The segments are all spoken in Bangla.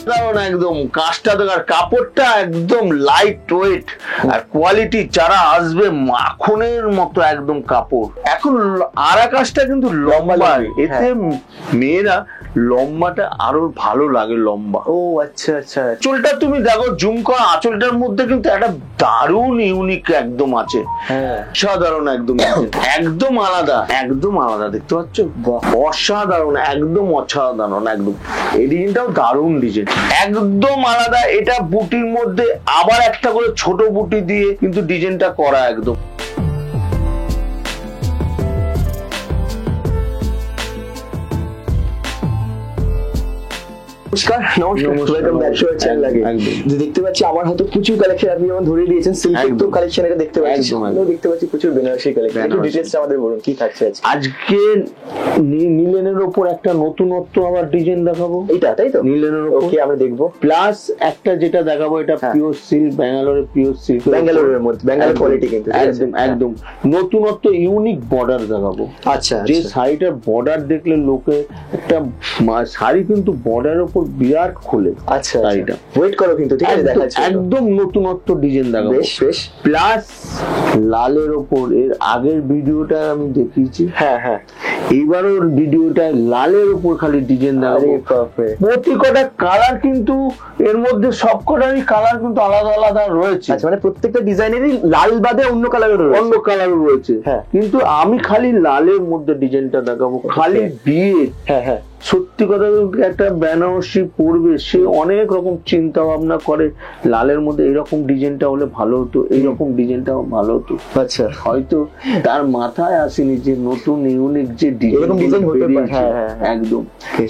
কারণ একদম কাজটা তো আর কাপড়টা একদম লাইট ওয়েট আর কোয়ালিটি, যারা আসবে মাখনের মতো একদম কাপড়। এখন আরা কাজটা কিন্তু লম্বা, এতে মেয়েরা লম্বাটা আরো ভালো লাগে, লম্বা। ও আচ্ছা আচ্ছা। আঁচলটা তুমি দেখো, জুম করা আঁচলটার মধ্যে কিন্তু একটা দারুণ ইউনিক একদম আছে, সাধারণ একদম একদম আলাদা, একদম আলাদা। দেখতে পাচ্ছ, অসাধারণ, একদম অসাধারণ একদম। এই ডিজাইনটাও দারুণ ডিজাইন, একদম আলাদা। এটা বুটির মধ্যে আবার একটা করে ছোট বুটি দিয়ে কিন্তু ডিজাইনটা করা একদম। নমস্কার, welcome back to our channel. যে দেখতে পাচ্ছি আমার হাতে প্রচুর কালেকশন আপনি যেমন ধরে দিয়েছেন, সিল্কের তো কালেকশন এটা দেখতে পাচ্ছি, আমিও দেখতে পাচ্ছি প্রচুর বেনারসি কালেকশন। একটু ডিটেইলসটা আমাদের বলুন কি থাকছে আজকে। নীলেনের উপর একটা নতুনত্ব আবার ডিজাইন দেখাবো, এটা তাই তো? নীলেনের উপর ওকে, আমরা দেখবো। প্লাস একটা যেটা দেখাবো, এটা পিওর সিল্ক, ব্যাঙ্গালোরের পিওর সিল্ক, ব্যাঙ্গালোরের মধ্যে, ব্যাঙ্গালোর কোয়ালিটি কিন্তু একদম একদম নতুনত্ব ইউনিক বর্ডার দেখাবো। আচ্ছা, যে শাড়িটার বর্ডার দেখলে লোকে একটা শাড়ি কিন্তু বর্ডারের উপর বিরাট খোলে। আচ্ছা, শাড়িটা ওয়েট করো কিন্তু, ঠিক আছে, দেখাচ্ছি একদম নতুনত্ব ডিজাইন দেখাবো। বেশ বেশ। প্লাস লালের উপর এর আগের ভিডিওটা আমি দেখিয়েছি, এইবারও ভিডিওটা লালের উপর খালি ডিজাইন দেখাবো। প্রতি কটা কালার কিন্তু এর মধ্যে সব কটারই কালার কিন্তু আলাদা আলাদা রয়েছে। আচ্ছা, মানে প্রত্যেকটা ডিজাইনেরই লাল বাদে অন্য কালারও রয়েছে, অন্য কালারও রয়েছে। কিন্তু আমি খালি লালের মধ্যে ডিজাইনটা দেখাবো, খালি বিয়ে। সত্যি কথা, একটা বেনারসি পরবে সে অনেক রকম চিন্তা ভাবনা করে, লালের মধ্যে এইরকম ডিজাইনটা হলে ভালো হতো, এইরকম ডিজাইনটাও ভালো হতো। আচ্ছা, হয়তো তার মাথায় আসেনি যে নতুন ইউনিক যে ডিজাইন হতে পারে, একদম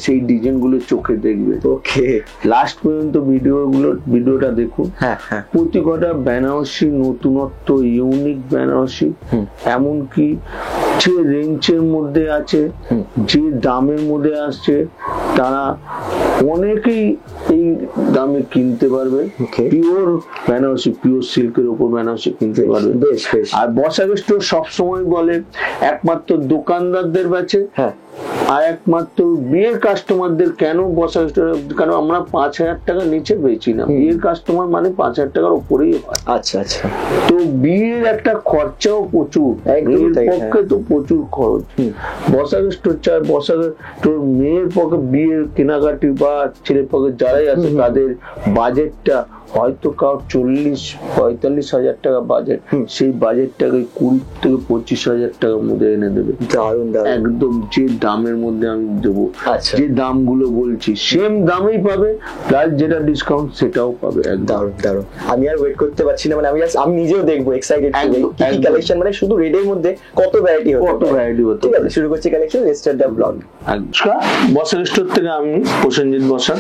সেই ডিজাইন গুলো চোখে দেখবে। ওকে, লাস্ট পর্যন্ত ভিডিওটা দেখুন। প্রতি কটা বেনারসি নতুনত্ব, ইউনিক বেনারসি, এমনকি যে রেঞ্জের মধ্যে আছে, যে দামের মধ্যে আসছে, তারা অনেকেই এই দামে কিনতে পারবে। পিওর বেনারসি, পিওর সিল্কের উপর বেনারসি কিনতে পারবে। আর বসাক স্টোর সবসময় বলে একমাত্র দোকানদারদের বেচে, আর একমাত্র বিয়ের কাস্টমারদের। কেন বসাক স্টোর? কারণ আমরা 5,000 টাকা নিচে বেচি না, বিয়ের কাস্টমার মানে 5,000 টাকার উপরেই হয়। আচ্ছা আচ্ছা। তো বিয়ের একটা খরচাও প্রচুর, এর পক্ষে তো প্রচুর খরচ। বসাক স্টোর চায়, বসাক স্টোর মেয়ের পক্ষে বিয়ের কেনাকাটি বা ছেলের পক্ষে যারাই আছে তাদের বাজেটটা হয়তো কারো 40-45 হাজার টাকা বাজেট, সেই বাজেটটাকে 20 থেকে 25 হাজার টাকার মধ্যে এনে দেবে। দারুণ, একদম যে দামের মধ্যে আমি দেবো, যে দামগুলো বলছি সেম দামেই পাবে, প্লাস যেটা ডিসকাউন্ট সেটাও পাবে। দারুণ দারুণ, আমি আর ওয়েট করতে পারছি না, মানে আমি নিজেও দেখবো, এক্সাইটেড। কি কালেকশন, মানে শুধু রেডের মধ্যে কত ভ্যারাইটি হতো, কত ভ্যারাইটি হতো। ঠিক আছে, শুরু করছি collection. Let's start the blog. আচ্ছা, বসাক স্টোর থেকে আমি প্রসেনজিৎ বসাক।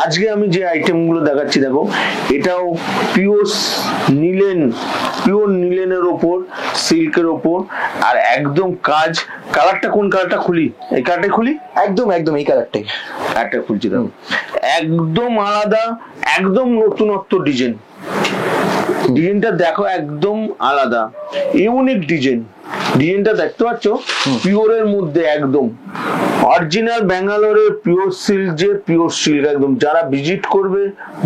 আজকে আমি যে আইটেমগুলো দেখাচ্ছি, দেখো এটাও পিওর নিলেন, পিওর নিলেনের ওপর, সিল্কের ওপর, আর একদম কাজ। কালারটা কোন কালারটা খুলি? এই কালারটাই খুলি, একদম একদম এই কালারটাই একটা খুলছি। দেখো একদম আলাদা, একদম নতুনত্ব ডিজাইন। ডিজাইনটা দেখো একদম আলাদা, ইউনিক ডিজাইন। ডিজাইনটা দেখতে পাচ্ছ, পিওরের মধ্যে একদম অরিজিনাল ব্যাঙ্গালোরের পিওর সিল্ক, যে পিওর সিল্ক একদম। যারা ভিজিট করবে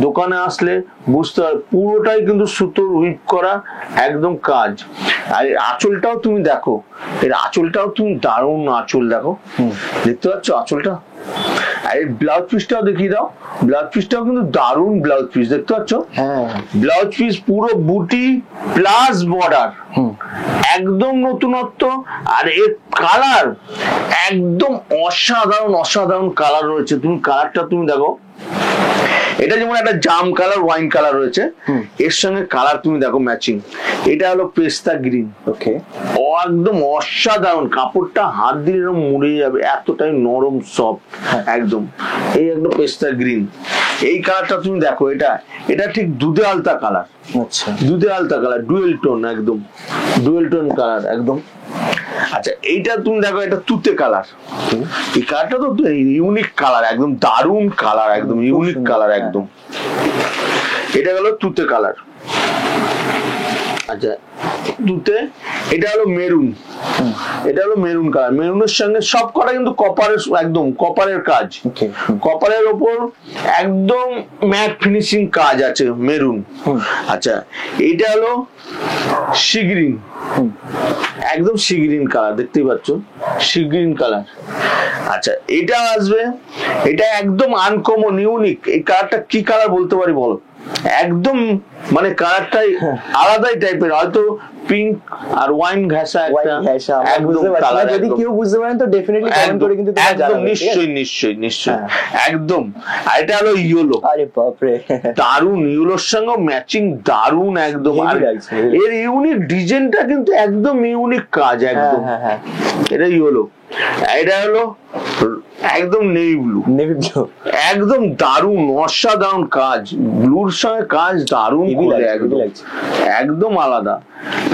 দোকানে আসলে বুঝতে পারবে পুরোটাই কিন্তু সুতোর হুইপ করা একদম কাজ। আর আঁচলটাও তুমি দেখো, এর আঁচলটাও তুমি দারুণ আঁচল দেখো, দেখতে পাচ্ছ আঁচলটা। আর এই ব্লাউজ পিসটাও দেখিয়ে দাও, ব্লাউজ পিসটাও কিন্তু দারুণ ব্লাউজ পিস, দেখতে পাচ্ছ? ব্লাউজ পিস পুরো বুটি প্লাস বর্ডার, একদম নতুনত্ব। আর এর কালার একদম অসাধারণ, অসাধারণ কালার রয়েছে। তুমি কালারটা তুমি দেখো, এটা যেমন একটা জাম কালার, ওয়াইন কালার রয়েছে, এর সঙ্গে কালার তুমি দেখো ম্যাচিং। এটা হলো পেস্তা গ্রিন। ওকে, একদম অসাধারণ। কাপড়টা হাত দিলে এরকম মুড়ে যাবে, এতটাই নরম সফট একদম। এই একদম পেস্তা গ্রিন, এই কালারটা তুমি দেখো, এটা ঠিক দুধে আলতা কালার। আচ্ছা, দুধে আলতা কালার, ডুয়েল টোন, একদম ডুয়েল টোন কালার একদম। আচ্ছা, এইটা তুমি দেখো, এটা তুতে কালার। এই কালারটা তো ইউনিক কালার, একদম দারুণ কালার, একদম ইউনিক কালার একদম। এটা গেল তুতে কালার। আচ্ছা, তুতে, এটা হলো মেরুন, এটা হলো মেরুন কালার। মেরুনের সঙ্গে সব কটা কিন্তু কপারের, একদম কপারের কাজ, কপারের ওপর একদম ম্যাট ফিনিশিং কাজ আছে মেরুন। আচ্ছা এটা হলো সি গ্রিন, একদম সি গ্রিন কালার, দেখতেই পাচ্ছ সি গ্রিন কালার। আচ্ছা এটা আসবে, এটা একদম আনকমন ইউনিক। এই কালারটা কি কালার বলতে পারি বলো? একদম মানে কালারটাই আলাদাই টাইপের, হয়তো পিঙ্ক আর ওয়াইন ঘাসা একটা, একদম কালার। যদি কেউ বুঝতে পারেন তো ডেফিনেটলি কমেন্ট করে কিন্তু তোমরা জানাবে। নিশ্চয়ই নিশ্চয়ই নিশ্চয়ই একদম। আর এটা হলো ইয়েলো, আরে বাপ রে দারুন, ইয়েলোর সঙ্গে ম্যাচিং দারুন একদম। আর এর ইউনিক ডিজাইনটা কিন্তু একদম ইউনিক কাজ একদম। এটা ইয়েলো, এটা হলো একদম নেভি ব্লু, নেভি ব্লু, একদম দারুন অসাধারণ কাজ, ব্লুর সঙ্গে কাজ দারুন করে একদম, একদম আলাদা।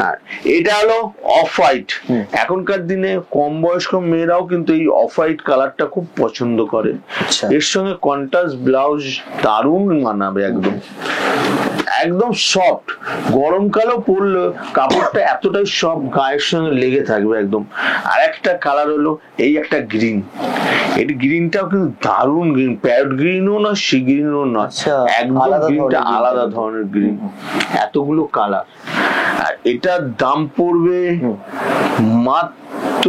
আর এটা হলো অফ হোয়াইট। এখনকার দিনে কম বয়স্ক মেয়েরাও কিন্তু এই অফ হোয়াইট কালারটা খুব পছন্দ করে। এর সঙ্গে কন্ট্রাস্ট ব্লাউজ দারুন মানাবে একদম, একদম সফট। গরমকালেও পরলে কাপড়টা এতটাই সফট, গায়ের সঙ্গে লেগে থাকবে একদম। আর একটা কালার হলো এই একটা গ্রিন, এই গ্রিনটাও কিন্তু দারুন গ্রিন, প্যারট গ্রিনও না সি গ্রিনও না, একদম গ্রিনটা আলাদা ধরনের গ্রিন। এতগুলো কালার। আর এটার দাম পড়বে মাত্র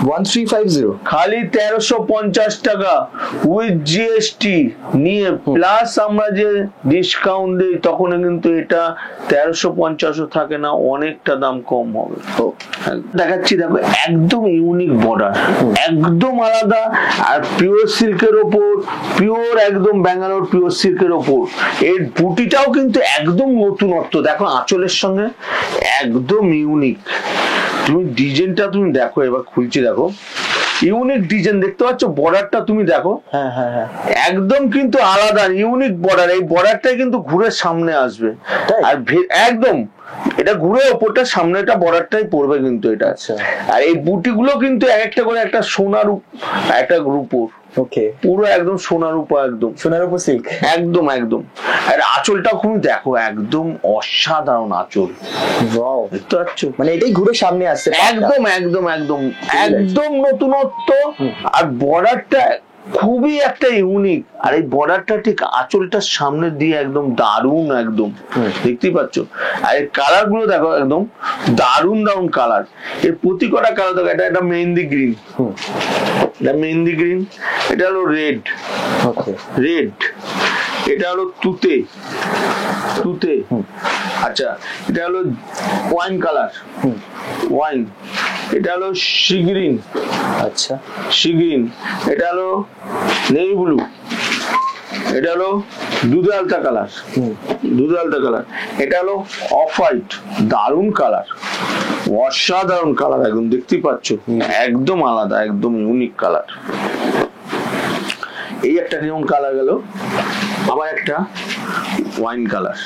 1350, খালি 1350 টাকা উইথ জিএসটি নিয়ে, প্লাস আমরা যে ডিসকাউন্ট দিই তখন কিন্তু এটা 1350 থাকে না, অনেকটা দাম কম হবে। দেখাচ্ছি দেখো, একদম ইউনিক বর্ডার, একদম আলাদা। আর পিওর সিল্কের ওপর, পিওর একদম ব্যাঙ্গালোর পিওর সিল্কের ওপর এর বুটিটাও কিন্তু একদম নতুনত্ব। দেখো আঁচলের সঙ্গে একদম ইউনিক। তুমি ডিজাইনটা তুমি দেখো, এবার খুলছি দেখো, ইউনিক ডিজাইন দেখতে পাচ্ছ, বর্ডারটা তুমি দেখো, একদম কিন্তু আলাদা ইউনিক বর্ডার। এই বর্ডারটাই কিন্তু ঘুরে সামনে আসবে, আর একদম এটা ঘুরে ওপরটা সামনেটা বর্ডারটাই পড়বে কিন্তু এটা। আর এই বুটিগুলো কিন্তু এক একটা করে একটা সোনার, একটা রূপোর, পুরো একদম সোনার উপর, একদম সোনার উপর সিল্ক, একদম একদম। আর আঁচলটা খুব দেখো, একদম অসাধারণ আঁচল, দেখতে পাচ্ছ, মানে এটাই ঘুরে সামনে আসছে, একদম একদম একদম একদম নতুনত্ব। আর বর্ডারটা খুবই একটা ইউনিক। আর এই বর্ডারটা ঠিক আঁচলটার সামনে দিয়ে একদম দারুন, একদম দেখতেই পাচ্ছ। আর এর কালার গুলো দেখো, একদম দারুন দারুন কালার। এর প্রতি কটা কালার দেখো, এটা একটা মেহেন্দি গ্রিন, এটা মেহেন্দি গ্রিন, এটা হলো রেড, রেড, এটা হলো তুতে, তুতে। আচ্ছা এটা হলো ওয়াইন কালার, ওয়াইন, এটা হলো সি গ্রিন, আচ্ছা সি গ্রিন, এটা হলো নেভি ব্লু, এটা হলো দুধ আলতা কালার, দুধ আলতা কালার, এটা হলো অফ হোয়াইট, দারুন কালার, অসাধারণ কালার, একদম দেখতেই পাচ্ছ, একদম আলাদা, একদম ইউনিক কালার। এই একটা যেমন কালার গেল, আবার একটা ওয়াইন কালার,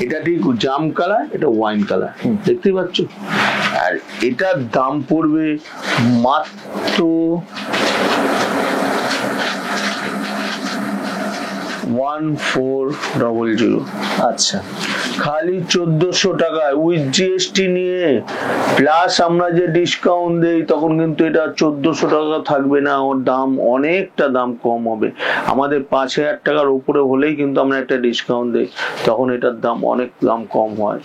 এটা ঠিক জাম কালার, এটা ওয়াইন কালার, দেখতেই পাচ্ছ। আর এটার দাম পড়বে মাত্র 1400। আচ্ছা, খালি 1400 টাকায় উইথ জিএসটি নিয়ে, প্লাস আমরা যে ডিসকাউন্ট দেই তখন কিন্তু এটা 1400 টাকা থাকবে না, ওর দাম অনেকটা দাম কম হবে। আমাদের 5000 টাকার উপরে হলেই কিন্তু আমরা একটা ডিসকাউন্ট দেই, তখন এটার দাম অনেক দাম কম হয়।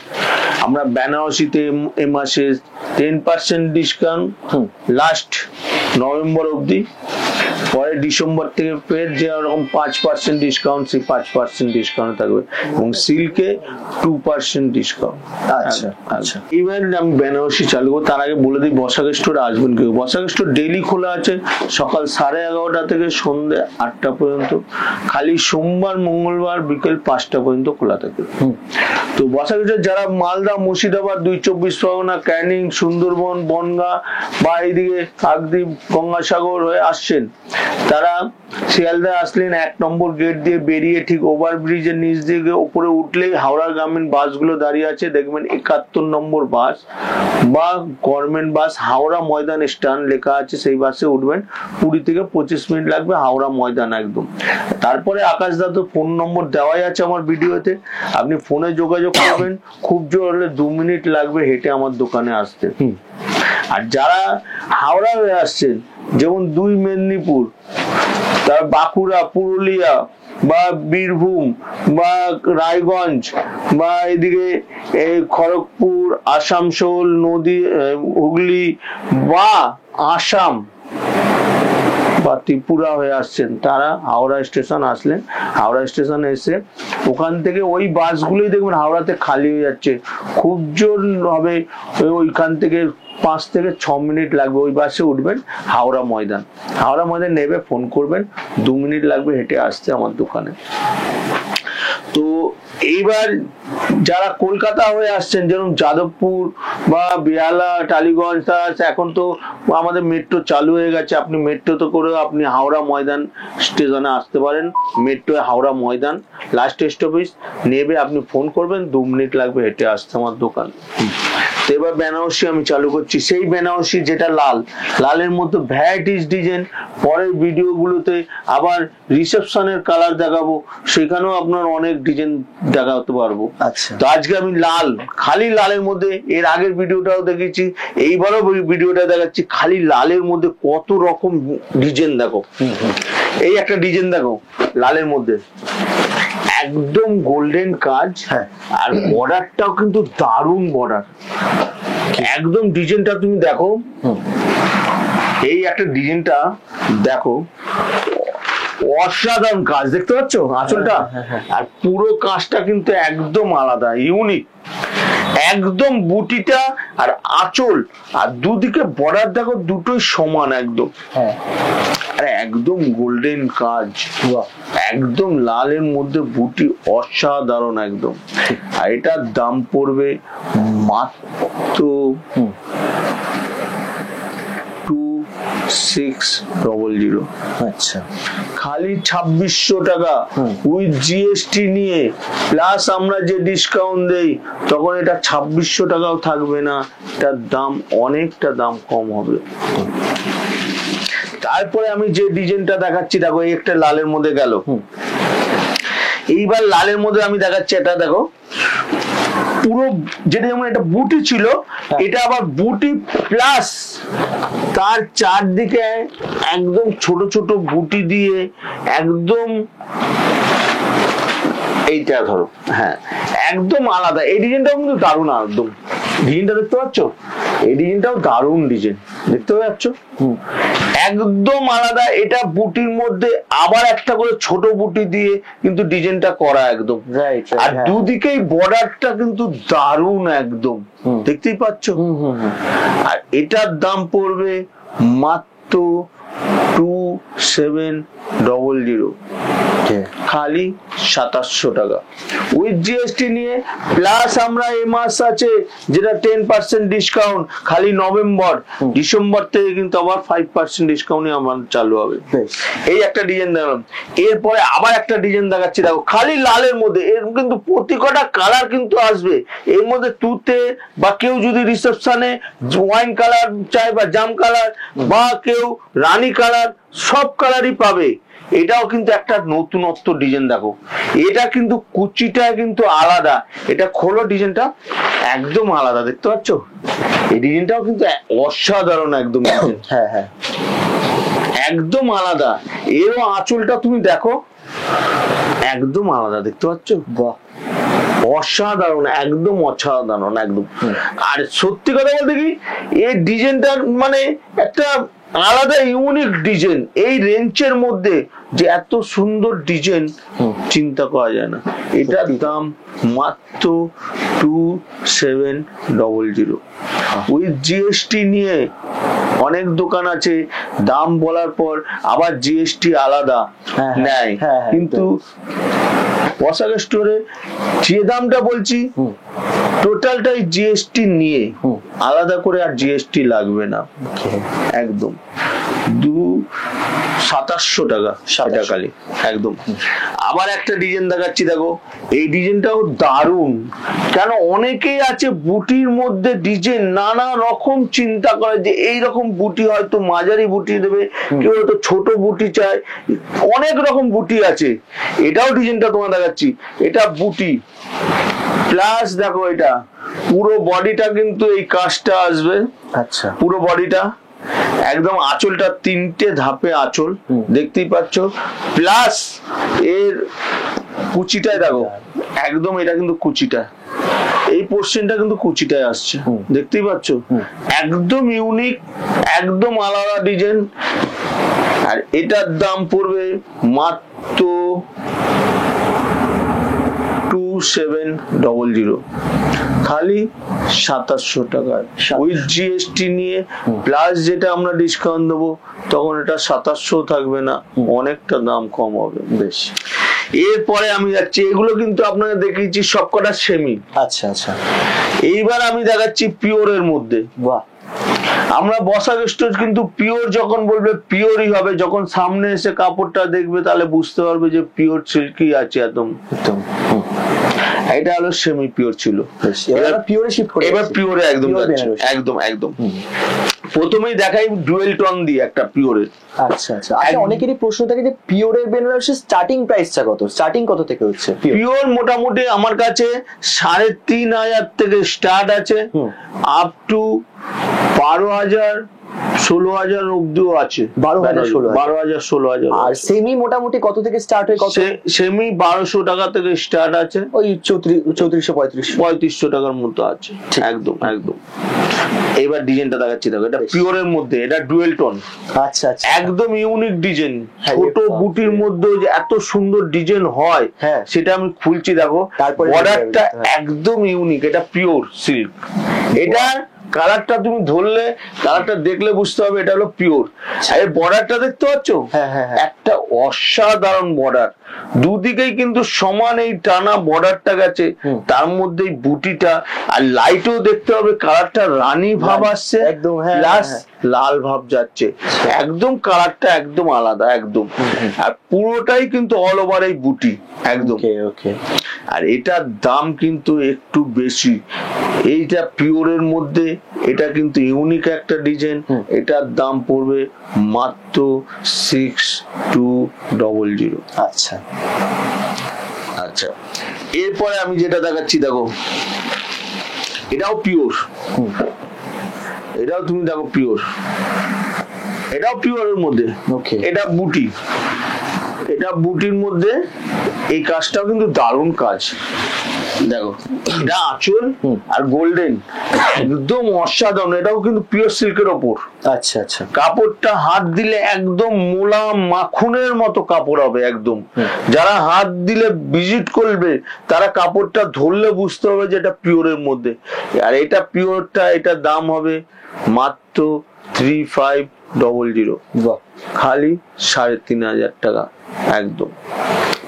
আমরা বেনারসিতে এ মাসে 10% ডিসকাউন্ট লাস্ট নভেম্বর অবধি, পরে ডিসেম্বর থেকে ফের যেরকম 5% ডিসকাউন্ট, সেই 5% ডিসকাউন্ট থাকবে, এবং সিল্কে 2% ডিসকাউন্ট। আচ্ছা আচ্ছা, এবার আমি বেনারসি চালু করবো, তার আগে বলে দিই বসাক স্টোর আসবেন কেউ। বসাক স্টোর ডেইলি খোলা আছে, সকাল 11:30 থেকে সন্ধ্যে 8টা পর্যন্ত, খালি সোমবার মঙ্গলবার বিকেল 5টা পর্যন্ত খোলা থাকে। তো বসাক স্টোর যারা মালদা, মুর্শিদাবাদ, 2 24 পরগনা, ক্যানিং, সুন্দরবন, বনগাঁ বা এইদিকে কাকদ্বীপ, গঙ্গাসাগর হয়ে আসছেন তারা শিয়ালদা আসলেন 1 নম্বর গেট দিয়ে বেরিয়ে ঠিক ওভারব্রিজের নিচ দিকে উপরে উঠলেই হাওড়া গ্রামীণ বাসগুলো দাঁড়িয়ে আছে, দেখবেন 71 নম্বর বাস বা গভর্নমেন্ট বাস হাওড়া ময়দান স্ট্যান্ড লেখা আছে, সেই বাসে উঠবেন। 20 থেকে 25 মিনিট লাগবে হাওড়া ময়দান একদম। তারপরে আকাশ দাদু ফোন নম্বর দেওয়াই আছে আমার ভিডিওতে, আপনি ফোনে যোগাযোগ করবেন। খুব জোর হলে 2 মিনিট লাগবে হেঁটে আমার দোকানে আসতে। আর যারা হাওড়া হয়ে আসছেন, যেমন 2 মেদিনীপুর, তার বাঁকুড়া, পুরুলিয়া বা বীরভূম বা রায়গঞ্জ বা এদিকে খড়গপুর, আসানসোল, নদী, হুগলি বা আসাম বা ত্রিপুরা হয়ে আসছেন, তারা হাওড়া স্টেশন আসলেন। হাওড়া স্টেশনে এসে ওখান থেকে ওই বাসগুলোই দেখবেন হাওড়াতে খালি হয়ে যাচ্ছে। খুব জোর হবে ওইখান থেকে 5 থেকে 6 মিনিট লাগবে, ওই বাসে উঠবেন হাওড়া ময়দান। হাওড়া ময়দান নেবে ফোন করবেন, 2 মিনিট লাগবে হেঁটে আসতে আমার দোকানে। তো এইবার যারা কলকাতা হয়ে আসছেন, যেমন যাদবপুর বা বেহালা, টালিগঞ্জ, এখন তো আমাদের মেট্রো চালু হয়ে গেছে, আপনি মেট্রোতে করে আপনি হাওড়া ময়দান স্টেশনে আসতে পারেন। Metro Howrah Maidan last stoppage নেবে, আপনি ফোন করবেন, 2 মিনিট লাগবে হেঁটে আসতে আমার দোকান। তো এবার বেনারসি আমি চালু করছি, সেই বেনারসি যেটা লাল, লালের মধ্যে ভ্যারাইটিস ডিজাইন। পরের ভিডিওগুলোতে আবার রিসেপশনের কালার দেখাবো, সেখানেও আপনার অনেক ডিজাইন দেখাতে পারবো। আচ্ছা, তো আজকে আমি লাল, খালি লালের মধ্যে, এর আগের ভিডিওটাও দেখেছি, এইবারও ভিডিওটা দেখাচ্ছি, খালি লালের মধ্যে কত রকম ডিজাইন দেখো। এই একটা ডিজাইন দেখো লালের মধ্যে, একদম গোল্ডেন কাজ, আর বর্ডারটাও কিন্তু দারুণ বর্ডার, একদম ডিজাইনটা তুমি দেখো। এই একটা ডিজাইনটা দেখো, অসাধারণ কাজ, দেখতে পাচ্ছ আঁচলটা, আর পুরো কাজটা কিন্তু একদম আলাদা, ইউনিক। একদম বুটিটা আর আঁচল আর দুদিকে বর্ডার দেখো, দুটোই সমান একদম, আরে একদম গোল্ডেন কাজ, একদম লালের মধ্যে বুটি, অসাধারণ একদম। আর এটার দাম পড়বে মাত্র 2600। আচ্ছা, খালি 2600 টাকা উইথ জিএসটি নিয়ে, প্লাস আমরা যে ডিসকাউন্ট দেই, তখন এটা 2600 টাকাও থাকবে না, এটার দাম অনেকটা দাম কম হবে। তারপরে আমি যে ডিজাইনটা দেখাচ্ছি দেখো, এই একটা লালের মধ্যে গেল, এইবার লালের মধ্যে আমি দেখাচ্ছি, এটা দেখো পুরো, যেটা যেমন এটা বুটি ছিল, এটা আবার বুটি প্লাস তার চারদিকে একদম ছোট ছোট বুটি দিয়ে একদম, এইটা ধরো, হ্যাঁ একদম আলাদা। এই ডিজাইনটাও কিন্তু দারুণ, একদম ডিজাইনটা দেখতে পাচ্ছ, এই ডিজাইনটাও দারুণ ডিজাইন, দেখতে পাচ্ছ, একদম আলাদা। এটা বুটির মধ্যে আবার একটা করে ছোট বুটি দিয়ে কিন্তু ডিজাইনটা করা একদম, আর দুদিকেই বর্ডারটা কিন্তু দারুণ একদম, দেখতেই পাচ্ছ। আর এটার দাম পড়বে মাত্র 2700, খালি 2700 টাকা উইথ জিএসটি নিয়ে, প্লাস আমরা এই মাস আছে যেটা 10% ডিসকাউন্ট, খালি নভেম্বর, ডিসেম্বর থেকে কিন্তু আবার 5% ডিসকাউন্টে আমার চালু হবে। এই একটা ডিজাইন দেখলাম, এরপরে আবার একটা ডিজাইন দেখাচ্ছি দেখো, খালি লালের মধ্যে, এর কিন্তু প্রতি কটা কালার কিন্তু আসবে এর মধ্যে, তুতে বা কেউ যদি রিসেপশনে ওয়াইন কালার চায় বা জাম কালার বা কেউ রানী কালার, সব কালারই পাবে। এটাও কিন্তু একটা নতুনত্ব ডিজাইন দেখো, এটা কিন্তু কুচিটা কিন্তু আলাদা, এটা খোলো ডিজাইনটা একদম আলাদা, দেখতে পাচ্ছ, এই ডিজাইনটাও কিন্তু অসাধারণ একদম, হ্যাঁ একদম আলাদা। এরও আঁচলটা তুমি দেখো, একদম আলাদা, দেখতে পাচ্ছ, বাহ অসাধারণ, একদম অসাধারণ একদম। আর সত্যি কথা বলতে কি, এই ডিজাইনটা মানে একটা আলাদা ইউনিক ডিজাইন, এই রেঞ্জের মধ্যে যে এত সুন্দর ডিজাইন চিন্তা করা যায় না। এটার দাম মাত্র 2700 উইথ জিএসটি নিয়ে। অনেক দোকান আছে দাম বলার পর আবার জিএসটি আলাদা নেয়, কিন্তু পোশাক স্টোরে যে দামটা বলছি টোটালটাই জিএসটি নিয়ে, আলাদা করে আর জিএসটি লাগবে না, একদম 2700 টাকা সেটা খালি, একদম। আবার একটা ডিজাইন দেখাচ্ছি, দেখো এই ডিজাইনটাও দারুণ। কেন অনেকেই আছে বুটির মধ্যে ডিজাইন নানা রকম চিন্তা করে যে এই রকম বুটি হয়তো মাঝারি বুটি দেবে, কেউ হয়তো ছোট বুটি চায়, অনেক রকম বুটি আছে। এটাও ডিজাইনটা তোমার দেখাচ্ছি, এটা বুটি প্লাস দেখো এটা পুরো বডিটা কিন্তু এই কাজটা আসবে। আচ্ছা, পুরো বডিটা একদম, আঁচলটা 3টে ধাপে আঁচল দেখতেই পাচ্ছ, প্লাস এর কুচিটায় দেখো একদম, এটা কিন্তু কুচিটা, এই পোর্শনটা কিন্তু কুচিটায় আসছে, দেখতেই পাচ্ছ, একদম ইউনিক, একদম আলাদা ডিজাইন। আর এটার দাম পড়বে মাত্র 2700, খালি 2700 টাকায় উইথ জিএসটি নিয়ে, প্লাস যেটা আমরা ডিসকাউন্ট দেবো তখন এটা 2700 থাকবে না, অনেকটা দাম কম হবে। বেশ, এরপরে আমি যাচ্ছি, এগুলো কিন্তু আপনাকে দেখিয়েছি সবকটা সেমি। আচ্ছা আচ্ছা, এইবার আমি দেখাচ্ছি পিওরের মধ্যে। বাহ, আমরা বসাক স্টোর কিন্তু পিওর যখন বলবে পিওরই হবে, যখন সামনে এসে কাপড়টা দেখবে তাহলে বুঝতে পারবে যে পিওর সিল্কই আছে একদম। এটা হলো সেমি পিওর ছিল, এবার পিওরে শিফট করে, এবার পিওরে একদম একদম একদম। প্রথমেই দেখাই ডুয়েল টোন দিয়ে একটা পিওরের। আচ্ছা আচ্ছা, আচ্ছা অনেকেরই প্রশ্ন থাকে যে পিওরের বেনারসি স্টার্টিং প্রাইসটা কত, স্টার্টিং কত থেকে হচ্ছে? পিওর মোটামুটি আমার কাছে 3500 থেকে স্টার্ট আছে, আপ টু 12,000 16,000 অব্দিও আছে। 12,000 16,000। আর সেমি মোটামুটি কত থেকে স্টার্ট হয়? সেমি 1200 টাকা থেকে স্টার্ট আছে, ওই 3400 টাকার মতো আছে, একদম একদম। এবার ডিজাইনটা দেখাচ্ছি, দেখো এটা পিওরের মধ্যে, এটা ডুয়েল টোন। আচ্ছা আচ্ছা, একদম ইউনিক ডিজাইন, ছোট বুটির মধ্যে যে এত সুন্দর ডিজাইন হয় সেটা আমি খুলছি, দেখো বর্ডারটা একদম ইউনিক, এটা পিওর সিল্ক। এটার কালারটা তুমি ধরলে, কালারটা দেখলে বুঝতে হবে এটা হলো পিওর। আর এই বর্ডারটা দেখতে পাচ্ছ, একটা অসাধারণ বর্ডার, দুদিকেই কিন্তু সমান এই টানা বর্ডারটা গেছে, তার মধ্যে বুটিটা, আর লাইটও দেখতে হবে কালারটা রানী ভাব আসছে, একদম প্লাস লাল ভাব যাচ্ছে, একদম কালারটা একদম আলাদা একদম। আর পুরোটাই কিন্তু অল ওভার এই বুটি একদম। আর এটার দাম কিন্তু একটু বেশি, এইটা পিওরের মধ্যে, এটা কিন্তু ইউনিক একটা ডিজাইন, এটার দাম পড়বে মাত্র 6200। আচ্ছা আচ্ছা, এরপরে আমি যেটা দেখাচ্ছি, দেখো এটাও পিওর, এটাও তুমি দেখো পিওর, এটাও পিওরের মধ্যে। এটা বুটি, এটা বুটির মধ্যে, এই কাজটাও কিন্তু দারুণ কাজ, দেখো এটা আঁচল আর গোল্ডেন, একদম অসাধারণ। এটাও কিন্তু পিওর সিল্কের ওপর। আচ্ছা আচ্ছা, কাপড়টা হাত দিলে একদম মোলাম মাখনের মতো কাপড় হবে একদম। যারা হাত দিলে ভিজিট করবে তারা কাপড়টা ধরলে বুঝতে হবে যে এটা পিওরের মধ্যে। আর এটা পিওরটা, এটার দাম হবে মাত্র 3500, খালি 3500 টাকা একদম,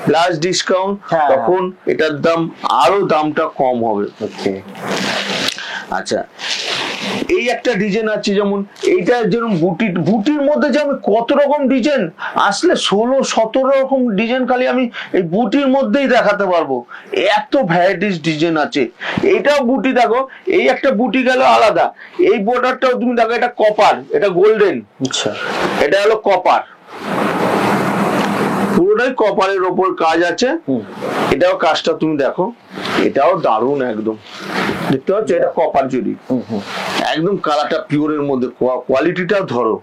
প্লাস ডিসকাউন্ট, তখন এটার দাম আরো দামটা কম হবে। আচ্ছা, এই একটা ডিজাইন আছে, যেমন এইটা যেরকম বুটির মধ্যে যে আমি কত রকম ডিজাইন আসলে 16-17 রকম ডিজাইন খালি আমি এই বুটির মধ্যেই দেখাতে পারবো, এত ভ্যারাইটিস ডিজাইন আছে। এইটাও বুটি, দেখো এই একটা বুটি গেল আলাদা, এই বর্ডারটাও তুমি দেখো, এটা কপার, এটা গোল্ডেন, আচ্ছা এটা হলো কপার, পুরোটাই কপারের ওপর কাজ আছে। এটাও কাজটা তুমি দেখো, এটাও দারুণ একদম, দেখতে পাচ্ছ এটা কপার জড়ি, একদম কালারটা পিওরের মধ্যে, কোয়ালিটিটাও ধরো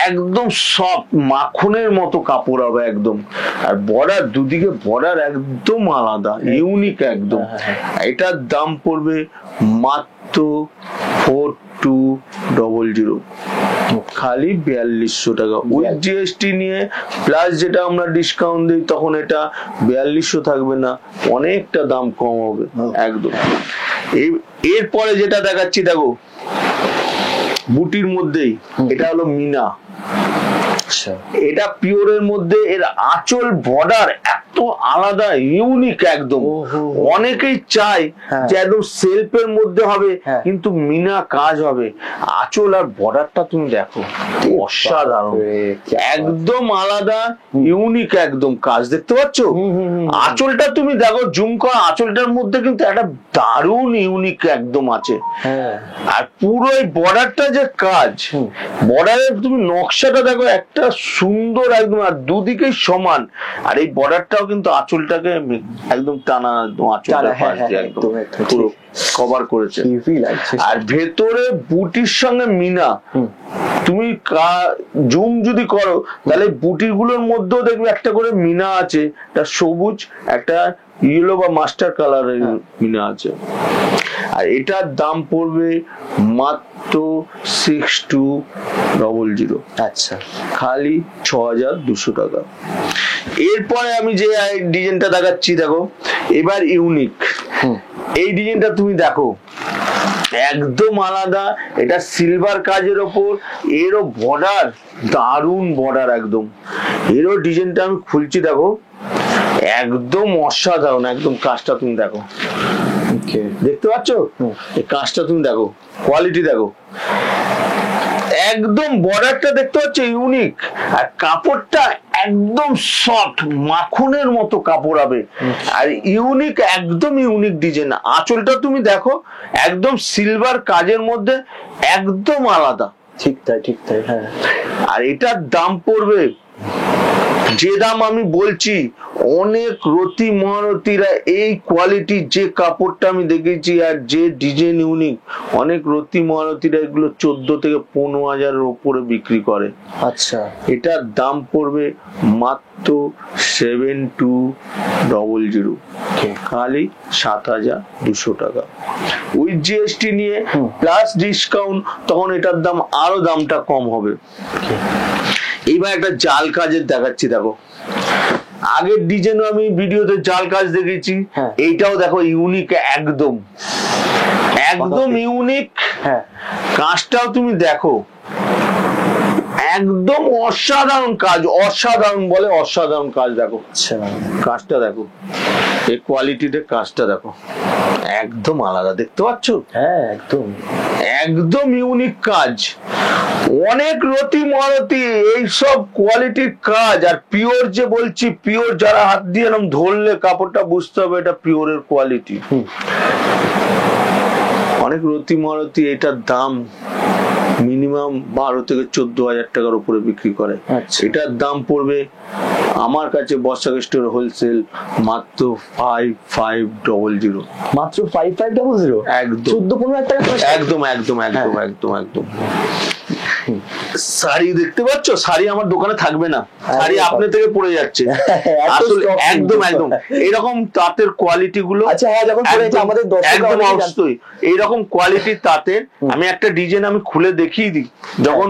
একদম সফট মাখনের মতো কাপড় হবে একদম। আর বর্ডার, দুদিকে বর্ডার একদম আলাদা, ইউনিক একদম। এটার দাম পড়বে মাত্র 4200, খালি 4200 টাকা উইথ জিএসটি নিয়ে, প্লাস যেটা আমরা ডিসকাউন্ট দিই তখন এটা 4200 থাকবে না, অনেকটা দাম কম হবে একদম। এরপরে যেটা দেখাচ্ছি, দেখো বুটির মধ্যেই, এটা হলো মিনা আচ্ছা, এটা পিওরের মধ্যে এর আঁচল বর্ডার এত আলাদা ইউনিক একদম। অনেকেই চায় যে একদম সেলফের মধ্যে হবে কিন্তু মিনা কাজ হবে। আঁচল আর বর্ডারটা তুমি দেখো, অসাধারণ, একদম আলাদা ইউনিক একদম কাজ। দেখতে পাচ্ছ আঁচলটা তুমি দেখো, জুম করা আঁচলটার মধ্যে কিন্তু একটা দারুণ ইউনিক একদম আছে। আর পুরো এই বর্ডারটা যে কাজ, বর্ডারের তুমি নকশাটা দেখো, একটা সুন্দর একদম, আর দুদিকেই সমান। আর এই বর্ডারটাও কিন্তু আঁচলটাকে একদম টানা, একদম আঁচলটা একদম পুরো কভার করেছে। আর ভেতরে বুটির সঙ্গে মিনা, তুমি জুম যদি করো তাহলে বুটির গুলোর মধ্যেও দেখবে একটা করে মিনা আছে, একটা সবুজ, একটা ইয়েলো বা মাস্টার কালারের মিনা আছে। আর এটার দাম পড়বে মাত্র 6200। আচ্ছা, খালি 6200 টাকা। এরপরে আমি যে ডিজাইনটা দেখাচ্ছি দেখো, এবার ইউনিক এই ডিজাইনটা তুমি দেখো, একদম আলাদা। এটা সিলভার কাজের ওপর, এরও বর্ডার দারুণ বর্ডার একদম। এরও ডিজাইনটা আমি খুলছি দেখো, একদম অসাধারণ একদম। কাজটা তুমি দেখো, দেখতে পাচ্ছ এই কাজটা তুমি দেখো, কোয়ালিটি দেখো, একদম বর্ডারটা দেখতে পাচ্ছ ইউনিক। আর কাপড়টা একদম সফট মাখনের মতো কাপড় হবে, আর ইউনিক, একদম ইউনিক ডিজাইন। আঁচলটা তুমি দেখো, একদম সিলভার কাজের মধ্যে, একদম আলাদা। ঠিক তাই, ঠিক তাই, হ্যাঁ। আর এটার দাম পড়বে, যে দাম আমি বলছি, অনেক রতি মহারতীরা এই কোয়ালিটির যে কাপড়টা আমি দেখেছি আর যে ডিজাইন ইউনিক, অনেক রতি মহারতীরা এগুলো 14 থেকে 15,000-এর উপরে বিক্রি করে। আচ্ছা, এটার দাম পড়বে মাত্র 7200, খালি 7200 টাকা। ওই জিএসটি নিয়ে প্লাস ডিসকাউন্ট, তখন এটার দাম আরো দামটা কম হবে। এইবার একটা জাল কাজের দেখাচ্ছি দেখো, আগের ডিজাইন আমি ভিডিওতে জাল কাজ দেখেছি, এইটাও দেখো ইউনিক, একদম একদম ইউনিক। কাজটাও তুমি দেখো, একদম অসাধারণ কাজ, অসাধারণ বলে অসাধারণ কাজ। দেখো কাজটা দেখো, এই কোয়ালিটিতে কাজটা দেখো, একদম আলাদা। দেখতে পাচ্ছ? হ্যাঁ, একদম একদম ইউনিক কাজ। অনেক রতি মহারতি এইসব কোয়ালিটির কাজ। আর পিওর যে বলছি, পিওর যারা হাত দিয়ে এরকম ধরলে কাপড়টা বুঝতে হবে এটা পিওরের কোয়ালিটি। অনেক রতি মহারতি এটার দাম মিনিমাম 12 থেকে 14,000 টাকার উপরে বিক্রি করে। এটার দাম পড়বে আমার কাছে বর্ষাক স্টোর হোলসেল মাত্র 5500। মাত্র 5500? একদম 14-15,000 টাকা। একদম একদম একদম একদম একদম। শাড়ি দেখতে পাচ্ছ, শাড়ি আমার দোকানে থাকবে না, শাড়ি আপনার থেকে পড়ে যাচ্ছে আসলে। একদম একদম এইরকম তাঁতের কোয়ালিটি গুলো, আচ্ছা হ্যাঁ, যখন পড়েছে আমাদের একদম অবশ্যই এইরকম কোয়ালিটির তাঁতের। আমি একটা ডিজাইন আমি খুলে দেখিয়ে দিই, যখন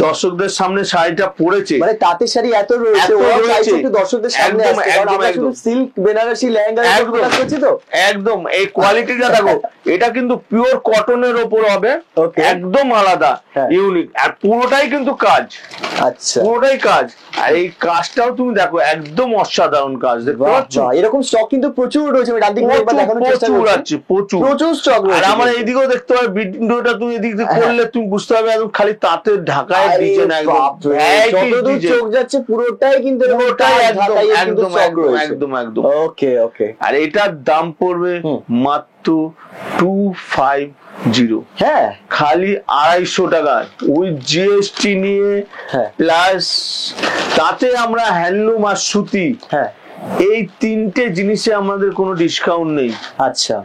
দর্শকদের সামনে শাড়িটা পড়েছে, মানে তাঁতের শাড়ি এত রয়েছে, ওরা চাইছে একটু দর্শকদের সামনে আসতে, কারণ আমরা শুধু সিল্ক বেনারসি লেহেঙ্গা এগুলো করছি তো। একদম এই কোয়ালিটিটা দেখো, এটা কিন্তু পিওর কটনের উপর হবে, একদম আলাদা ইউনিক। আর পুরোটাই কিন্তু কাজ, আচ্ছা পুরোটাই কাজ। আর এই কাজটাও তুমি দেখো, একদম অসাধারণ কাজ। দেখতে পাচ্ছ এরকম স্টক কিন্তু প্রচুর রয়েছে। আমি রাত দিকে দেখানোর চেষ্টা করছি, প্রচুর স্টক রয়েছে। আর আমার এইদিকেও দেখতে পাবে, ভিডিওটা তুমি এদিক থেকে করলে তুমি বুঝতে পারবে একদম খালি তাঁতের ঢাকায় ডিজাইন, একদম যতদূর চোখ যাচ্ছে পুরোটাই কিন্তু একদম একদম। ওকে ওকে। আর এটার দাম পড়বে মাত্র 250। হ্যাঁ, খালি 250 টাকা, ওই জিএসটি নিয়ে প্লাস তাতে আমরা হ্যান্ডলুম আর সুতি, এই তিনটে জিনিসে আমাদের কোনো ডিসকাউন্ট নেই। আচ্ছা,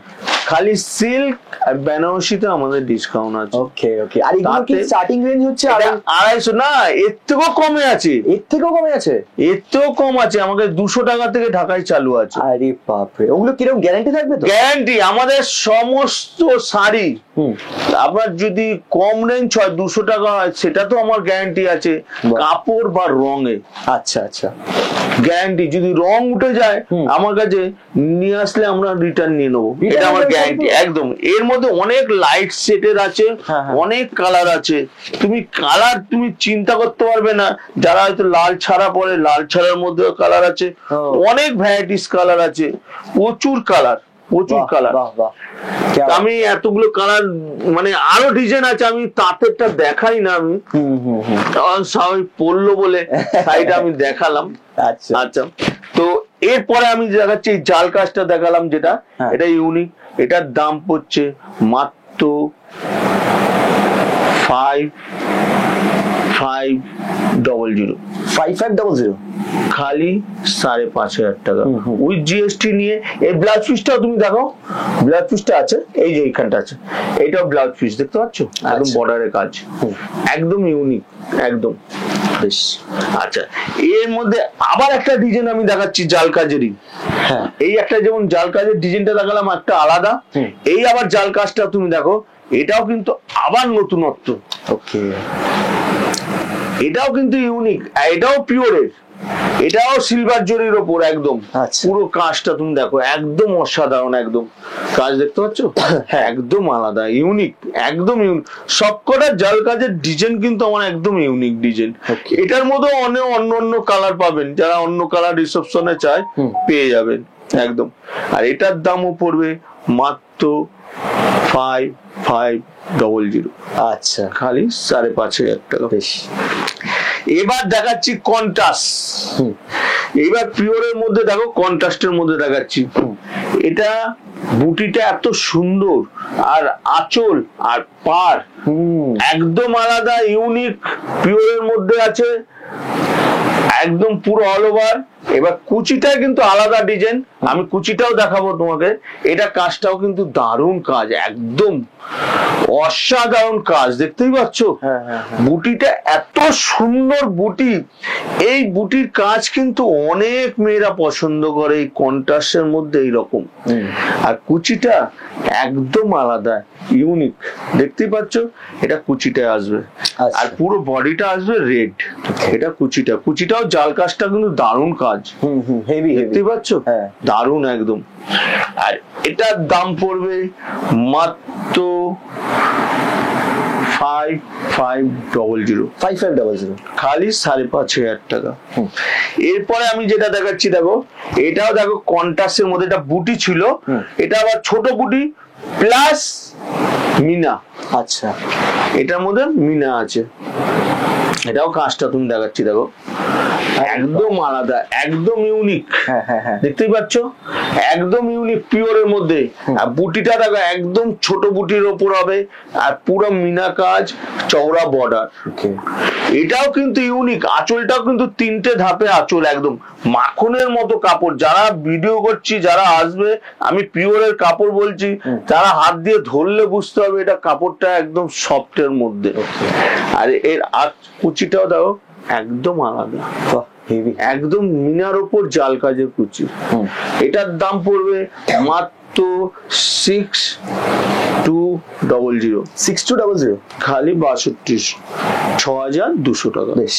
খালি সিল্ক আর বেনারসিতে আমাদের ডিসকাউন্ট আছে। ওকে ওকে। আর এগুলো কি স্টার্টিং রেঞ্জ হচ্ছে 250? না, এর থেকেও কমে আছে। এর থেকেও কমে আছে? এর থেকেও কম আছে, আমাদের 200 টাকা থেকে ঢাকায় চালু আছে। আরে বাপরে, ওগুলো কিরকম গ্যারান্টি থাকবে তো? গ্যারান্টি। আমাদের সমস্ত শাড়ি আপনার যদি কম রেঞ্জ হয় 200 টাকা হয়, সেটা তো আমার গ্যারান্টি আছে, কাপড় বা রঙে। আচ্ছা আচ্ছা, গ্যারান্টি। যদি রং উঠে যায় আমার কাছে নিয়ে আসলে আমরা রিটার্ন নিয়ে নেবো, এটা আমার গ্যারান্টি একদম। এর মধ্যে অনেক লাইট সেটের আছে, অনেক কালার আছে, তুমি কালার তুমি চিন্তা করতে পারবে না। যারা হয়তো লাল ছাড়া পরে, লাল ছাড়ার মধ্যেও কালার আছে, অনেক ভ্যারাইটিস কালার আছে, প্রচুর কালার, প্রচুর কালার। আমি এতগুলো কালার মানে আরো ডিজাইন আছে, আমি তাঁতেরটা দেখাই না, আমি সবাই পড়লো বলে সাইড আমি দেখালাম। আচ্ছা, তো এরপরে আমি দেখাচ্ছি জাল কাজটা দেখালাম যেটা, এটা ইউনিক। এটার দাম পড়ছে মাত্র 5500 খালি 5,500 টাকা উইথ জিএসটি নিয়ে। এই ব্লাউজ পিসটাও তুমি দেখো, ব্লাউজ পিসটা আছে এই যে এইখানটা আছে, এইটাও ব্লাউজ পিস দেখতে পাচ্ছ, একদম বর্ডারের কাজ, একদম ইউনিক একদম। বেশ, আচ্ছা, এর মধ্যে আবার একটা ডিজাইন আমি দেখাচ্ছি জাল কাজেরই। এই একটা যেমন জাল কাজের ডিজাইনটা দেখালাম একটা আলাদা, এই আবার জাল কাজটা তুমি দেখো, এটাও কিন্তু আবার নতুনত্ব। ওকে, এটাও কিন্তু ইউনিক, এটাও পিওরের, এটাও সিলভার জরির ওপর একদম। পুরো কাজটা তুমি দেখো, একদম অসাধারণ, একদম কাজ দেখতে পাচ্ছ, একদম আলাদা, ইউনিক, একদম ইউনিক। সবকটা জাল কাজের ডিজাইন কিন্তু আমার একদম ইউনিক ডিজাইন। এটার মধ্যে অনেক অন্য অন্য কালার পাবেন, যারা অন্য কালার রিসেপশনে চায় পেয়ে যাবেন একদম। আর এটার দামও পড়বে মাত্র 5500। আচ্ছা, খালি 5,500 টাকা। বেশ, এবার দেখাচ্ছি কন্ট্রাস্ট। এবার পিওরের মধ্যে দেখো, কন্ট্রাস্টের মধ্যে দেখাচ্ছি। এটা বুটিটা এত সুন্দর, আর আঁচল আর পার একদম আলাদা, ইউনিক, পিওরের মধ্যে আছে একদম পুরো অল ওভার। এবার কুচিটা কিন্তু আলাদা ডিজাইন, আমি কুচিটাও দেখাবো তোমাকে। এটা কাজটাও কিন্তু দারুণ কাজ, একদম অসাধারণ কাজ, দেখতেই পাচ্ছ। বুটিটা এত সুন্দর বুটি, এই বুটির কাজ কিন্তু অনেক মেয়েরা পছন্দ করে এই কন্ট্রাস্টের মধ্যে এইরকম। আর কুচিটা একদম আলাদা, ইউনিক, দেখতেই পাচ্ছ। এটা কুচিটা আসবে, আর পুরো বডিটা আসবে রেড। এটা কুচিটাও জাল কাজটা কিন্তু দারুণ কাজ, হেভি, দেখতে পাচ্ছ, দারুণ একদম। আর এটার দাম পড়বে মাত্র 5500, খালি 5,500 টাকা। এরপরে আমি যেটা দেখাচ্ছি দেখো, এটাও দেখো কন্ট্রাস্টের মধ্যে, এটা বুটি ছিল, এটা আবার ছোট বুটি প্লাস মিনা। আচ্ছা, এটার মধ্যে মিনা আছে, এটাও কাজটা তুমি দেখাচ্ছি দেখো, একদম আলাদা, একদম ইউনিক, দেখতেই পাচ্ছ, একদম ইউনিক, পিওরের মধ্যে। আর বুটিটা দেখো একদম ছোট বুটির ওপর হবে, আর পুরো মিনা কাজ, চওড়া বর্ডার। এটাও কিন্তু ইউনিক, আঁচলটাও কিন্তু 3টে ধাপে আঁচল, একদম মাখনের মতো কাপড়। যারা ভিডিও করছি, যারা আসবে, আমি পিওরের কাপড় বলছি, তারা হাত দিয়ে ধরলে বুঝতে হবে এটা কাপড়টা একদম সফটের মধ্যে। আর এর কুচিটাও দেখো একদম আলাদা, একদম মিনার উপর জাল কাজের কুচি। এটার দাম পড়বে মাত্র 6200, খালি 6,200 টাকা। বেশ,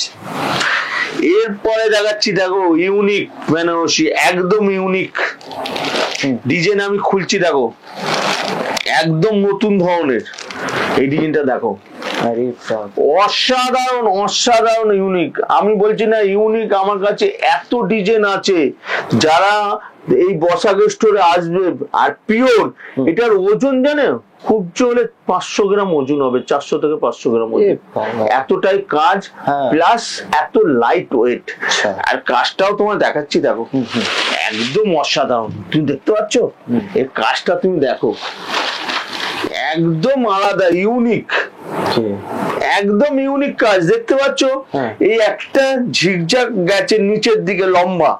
এরপরে দেখাচ্ছি দেখো ইউনিক বেনারসি, একদম ইউনিক ডিজাইন আমি খুলছি দেখো, একদম নতুন ধরনের এই ডিজাইনটা দেখো, অসাধারণ, অসাধারণ ইউনিক। আমি বলছি না ইউনিক, আমার কাছে এত ডিজাইন আছে। যারা এই বসাক স্টোরে আসবে, আর পিওর, এটার ওজন জানে খুব জোরে 500 গ্রাম ওজন হবে, 400 থেকে 500 গ্রাম ওজন, এতটাই কাজ, প্লাস এত লাইট ওয়েট। আর কাজটাও তোমার দেখাচ্ছি দেখো, একদম অসাধারণ, তুমি দেখতে পাচ্ছ, এর কাজটা তুমি দেখো, একদম আলাদা, ইউনিক, একদম ইউনিক কাজ, দেখতে পাচ্ছ। এই একটা ঝিকঝাক গেছে নিচের দিকে লম্বা,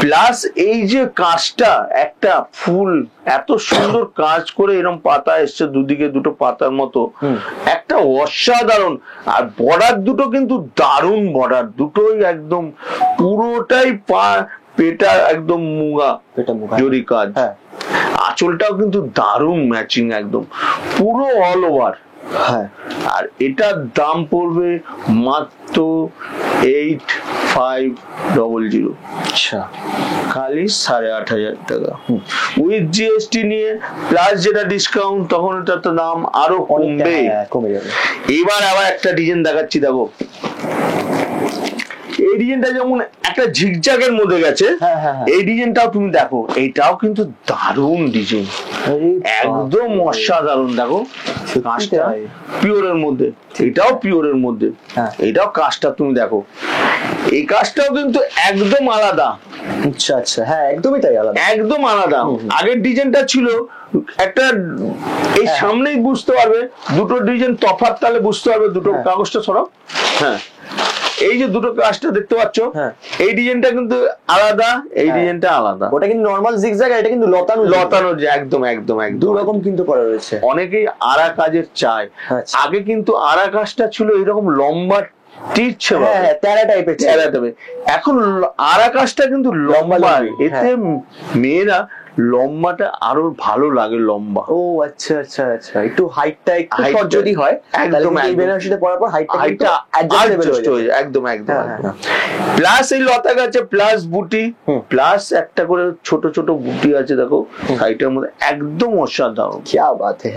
প্লাস এই যে কাজটা, একটা ফুল এত সুন্দর কাজ করে এরকম পাতা এসছে, দুদিকে দুটো পাতার মতো, একটা অসাধারণ। আর বর্ডার দুটো কিন্তু দারুণ বর্ডার, দুটোই একদম পুরোটাই পেটা একদম মুগা জরি কাজ। আঁচলটাও কিন্তু দারুণ ম্যাচিং, একদম পুরো অল ওভার। আর এটার দাম পড়বে মাত্র 8500, আচ্ছা খালি 8,500 টাকা উইথ জিএসটি নিয়ে প্লাস যেটা ডিসকাউন্ট, তখন এটা তো দাম আরো কমবে। কমে যাবে। এবার আবার একটা ডিজাইন দেখাচ্ছি, দেখো এই ডিজাইনটা যেমন একটা ঝিকঝাকের মধ্যে গেছে, এই ডিজাইনটাও তুমি দেখো, এইটাও কিন্তু দারুণ ডিজাইন, একদম অসাধারণ। দেখো কাজটা পিওরের মধ্যে, এটাও পিওরের মধ্যে, এটাও কাজটা তুমি দেখো, এই কাজটাও কিন্তু একদম আলাদা। আচ্ছা আচ্ছা, হ্যাঁ একদমই তাই, আলাদা, একদম আলাদা। আগের ডিজাইনটা ছিল একটা, এই সামনেই বুঝতে পারবে দুটো ডিজাইন তফাৎ, তাহলে বুঝতে পারবে দুটো কাগজটা সরাও। হ্যাঁ, এই যে দুটো কাজটা দেখতে পাচ্ছ, এই ডিজাইনটা কিন্তু আলাদা, এই ডিজাইনটা আলাদা। ওটা কিন্তু নরমাল জিগজ্যাগ, এটা কিন্তু লতানো লতানো, একদম একদম একদম দু রকম কিন্তু করা রয়েছে। অনেকেই আরা কাজের চায়, আগে কিন্তু আরা কাজটা ছিল এরকম লম্বা টিরছে, তেরা টাইপের, এখন আরা কাজটা কিন্তু লম্বা, এতে মেয়েরা লম্বাটা আরো ভালো লাগে, লম্বা। ও আচ্ছা আচ্ছা আচ্ছা, একটু হাইটটা একটু শর্ট যদি হয়, একদম এই বেনারসিতে পরার পর হাইটটা অ্যাডজাস্ট হয়ে যায়, একদম একদম। প্লাস এই লতা গাছে প্লাস বুটি, প্লাস একটা করে ছোট ছোট বুটি আছে, দেখো সাইটের মধ্যে, একদম অসাধারণ, কি বাত है,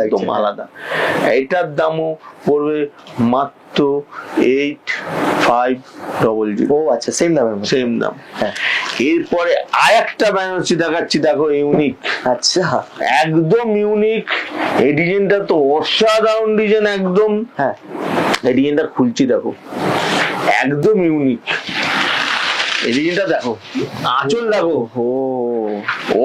একদম আলাদা। এটার দামও পড়বে মাত্র 8500। ও আচ্ছা, সেম দামের মধ্যে, সেম দাম। এরপরে আর একটা বেনারসি দেখাচ্ছি, দেখো ইউনিক, আচ্ছা একদম ইউনিক। এই ডিজাইনটা তো অসাধারণ ডিজাইন, একদম। হ্যাঁ, এই ডিজাইনটা খুলছি, দেখো একদম ইউনিক। এই ডিজাইনটা দেখো, আঁচল দেখো,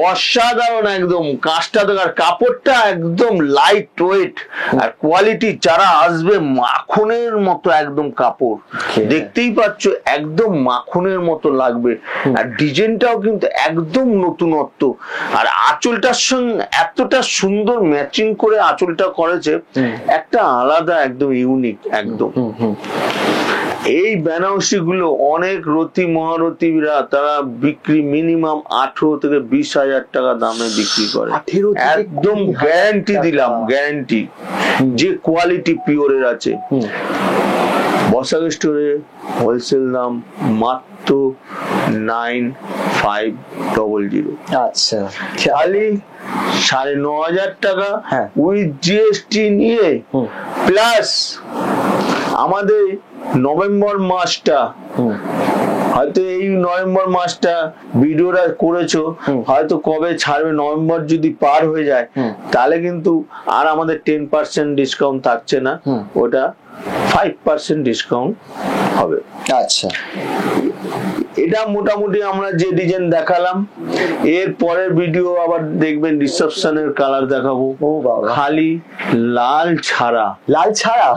অসাধারণ একদম। কাজটা দেখো, আর কাপড়টা একদম লাইট ওয়েট, আর কোয়ালিটি, যারা আসবে মাখনের মতো একদম কাপড়, দেখতেই পাচ্ছ একদম মাখনের মতো লাগবে। আর ডিজাইনটাও কিন্তু একদম নতুনত্ব, আর আঁচলটার সঙ্গে এতটা সুন্দর ম্যাচিং করে আঁচলটা করেছে, একটা আলাদা, একদম ইউনিক একদম। এই বেনারসি গুলো অনেক রতি মহারতিরা তারা বিক্রি মিনিমাম 18 থেকে 20,000 টাকা দামে বিক্রি করে, একদম গ্যারান্টি দিলাম, গ্যারান্টি, যে কোয়ালিটি পিওরের আছে। বসাক স্টোরে হোলসেল দাম মাত্র 9500। আচ্ছা, খালি 9,500 টাকা উইথ জিএসটি নিয়ে, প্লাস আমাদের নভেম্বর মাসটা, হয়তো এই নভেম্বর মাসটা ভিডিওটা করেছো, হয়তো কবে ছাড়বে, নভেম্বর যদি পার হয়ে যায়, তাহলে কিন্তু আর আমাদের 10% ডিসকাউন্ট থাকছে না, ওটা 5% ডিসকাউন্ট হবে। আচ্ছা, এটা মোটামুটি আমরা যে ডিজাইন দেখালাম, এর পরের ভিডিও আবার দেখবেন রিসেপশনের কালার দেখাবো। খালি লাল ছাড়া, লাল ছাড়া,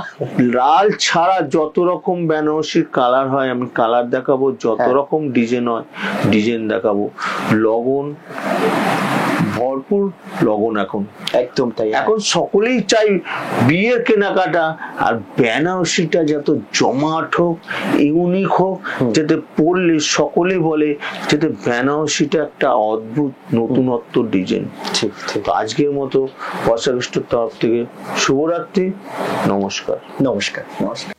লাল ছাড়া যত রকম বেনারসির কালার হয় আমি কালার দেখাবো, যত রকম ডিজাইন হয় ডিজাইন দেখাবো। লগন ভরপুর লগন, এখন একদম তাই। এখন সকলেই চাই বিয়ের কেনাকাটা, আর বেনারসিটা যত জমাট হোক, ইউনিক হোক, যাতে পরলে সকলে বলে যাতে বেনারসিটা একটা অদ্ভুত নতুনত্ব ডিজাইন। ঠিক ঠিক। আজকের মতো বসাক স্টোর তরফ থেকে শুভরাত্রি, নমস্কার। নমস্কার নমস্কার।